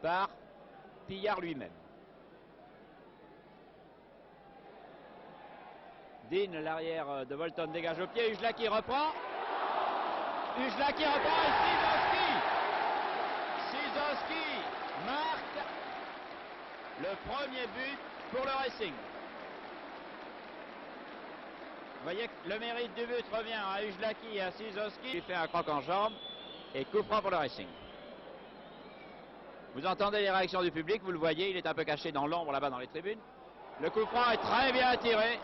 par Pillard lui-même. Dean, l'arrière de Bolton, dégage au pied. Ujlaki reprend. Ujlaki reprend et Szyzowski marque le premier but pour le Racing. Vous voyez que le mérite du but revient à Ujlaki et à Szyzowski. Il fait un croc en jambe et coup franc pour le Racing. Vous entendez les réactions du public, vous le voyez, il est un peu caché dans l'ombre là-bas dans les tribunes. Le coup franc est très bien tiré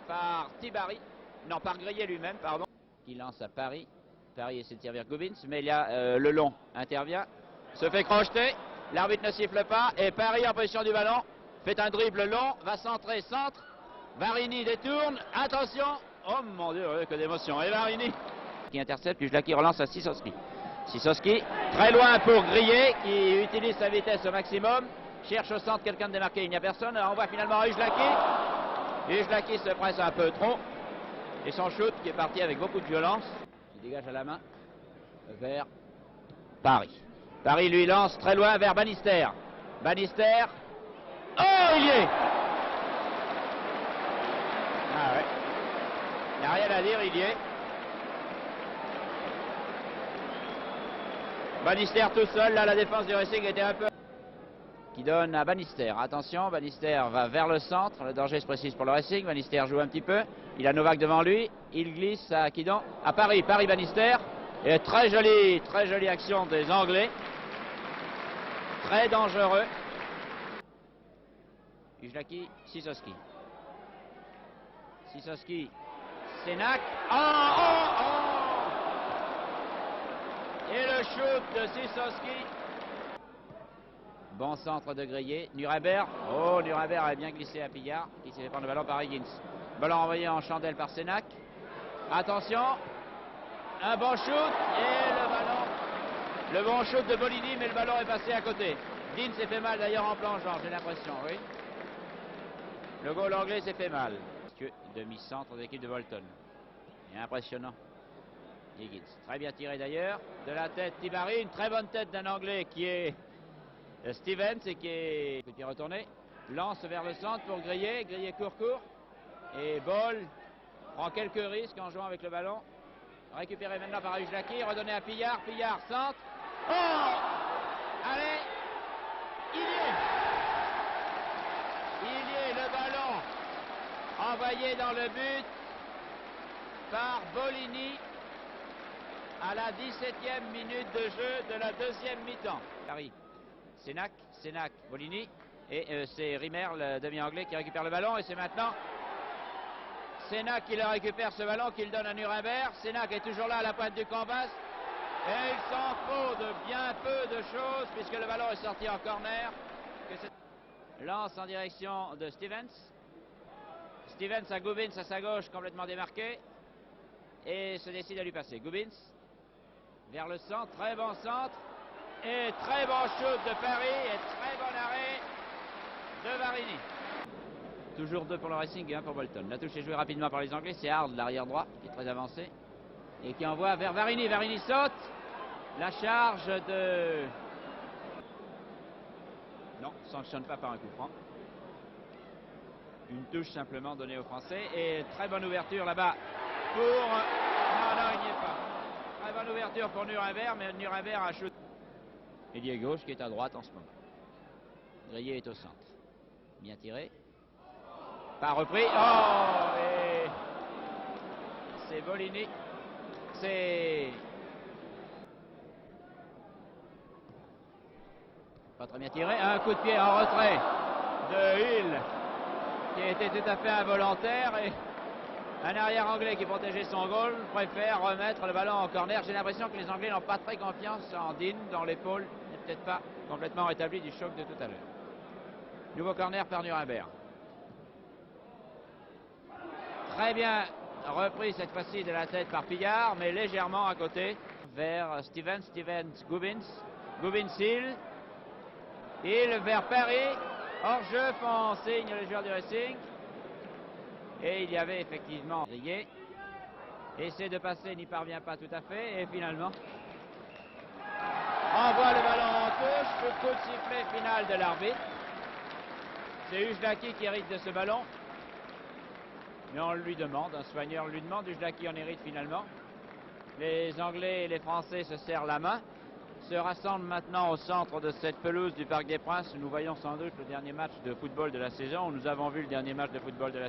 par Tibari, non par Grillet lui-même, pardon. Qui lance à Paris. Paris essaie de servir Gubbins, mais il y a le long intervient, se fait crocheter, l'arbitre ne siffle pas et Paris en position du ballon, fait un dribble long, va centrer, centre, Varini détourne, attention, oh mon Dieu, que d'émotion, et Varini qui intercepte, puis qui relance à Szyzowski. Szyzowski, très loin pour Grillet, qui utilise sa vitesse au maximum, cherche au centre quelqu'un de démarqué, il n'y a personne, on voit finalement Ujlaki. Ujlaki se presse un peu trop, et son shoot qui est parti avec beaucoup de violence, qui dégage à la main vers Paris. Paris lui lance très loin vers Bannister. Bannister, oh il y est. Ah ouais, il n'y a rien à dire, il y est. Bannister tout seul, là la défense du Racing était un peu... Qui donne à Bannister, attention, Bannister va vers le centre, le danger se précise pour le Racing, Bannister joue un petit peu, il a Novak devant lui, il glisse à qui donc? À Paris, Bannister, et très jolie action des Anglais, très dangereux. Ujlaki, Szyzowski. Szyzowski, Senac, Et le shoot de Szyzowski. Bon centre de Grillet. Nuremberg. Oh, Nuremberg a bien glissé à Pillard, qui s'est fait prendre le ballon par Higgins. Ballon envoyé en chandelle par Senac. Attention. Un bon shoot. Et le ballon. Le bon shoot de Bolini, mais le ballon est passé à côté. Dean s'est fait mal d'ailleurs en plongeant, j'ai l'impression, oui. Le goal anglais s'est fait mal. Demi-centre de l'équipe de Bolton. Et impressionnant. Higgins. Très bien tiré d'ailleurs. De la tête Tibari. Une très bonne tête d'un Anglais qui est Stevens et qui est petit retourné. Lance vers le centre pour Grillet. Grillet court. Et Ball prend quelques risques en jouant avec le ballon. Récupéré maintenant par Ujlaki. Redonné à Pillard. Pillard centre. Oh! Allez! Il y est le ballon envoyé dans le but par Bolini à la 17e minute de jeu de la deuxième mi-temps. Paris, Senac, Bolini, et c'est Rimmer, le demi-anglais, qui récupère le ballon, et c'est maintenant Senac qui le récupère ce ballon, qu'il donne à Nuremberg. Senac est toujours là à la pointe du canvas, et il s'en faut de bien peu de choses, puisque le ballon est sorti en corner. Lance en direction de Stevens. Stevens à Gubbins à sa gauche, complètement démarqué, et se décide à lui passer. Gubbins vers le centre, très bon centre, et très bon shoot de Paris, et très bon arrêt de Varini. Toujours 2 pour le Racing et 1 pour Bolton. La touche est jouée rapidement par les Anglais, c'est Hard, l'arrière droit, qui est très avancé, et qui envoie vers Varini. Varini saute, la charge de... Non, ne sanctionne pas par un coup franc. Une touche simplement donnée aux Français, et très bonne ouverture là-bas pour... Non, il n'y est pas. Très bonne ouverture pour Nuremberg, mais Nuremberg a shoot. Ailier gauche qui est à droite en ce moment. Grillet est au centre. Bien tiré. Pas repris. Oh! Et c'est Bolini. C'est... Pas très bien tiré. Un coup de pied en retrait de Hill, qui était tout à fait involontaire, et un arrière anglais qui protégeait son goal préfère remettre le ballon en corner. J'ai l'impression que les Anglais n'ont pas très confiance en Dean, dans l'épaule, n'est peut-être pas complètement rétabli du choc de tout à l'heure. Nouveau corner par Nuremberg. Très bien repris cette fois-ci de la tête par Pillard, mais légèrement à côté vers Stevens, Gubbins, Hill. Hill vers Paris. Hors-jeu font signe les joueurs du Racing. Et il y avait effectivement Grillet. Essaie de passer, n'y parvient pas tout à fait. Et finalement, envoie le ballon en touche. sifflet final de l'arbitre. C'est Ujlaki qui hérite de ce ballon. Mais on lui demande, un soigneur lui demande, Ujlaki en hérite finalement. Les Anglais et les Français se serrent la main, se rassemblent maintenant au centre de cette pelouse du Parc des Princes où nous voyons sans doute le dernier match de football de la saison, où nous avons vu le dernier match de football de la saison.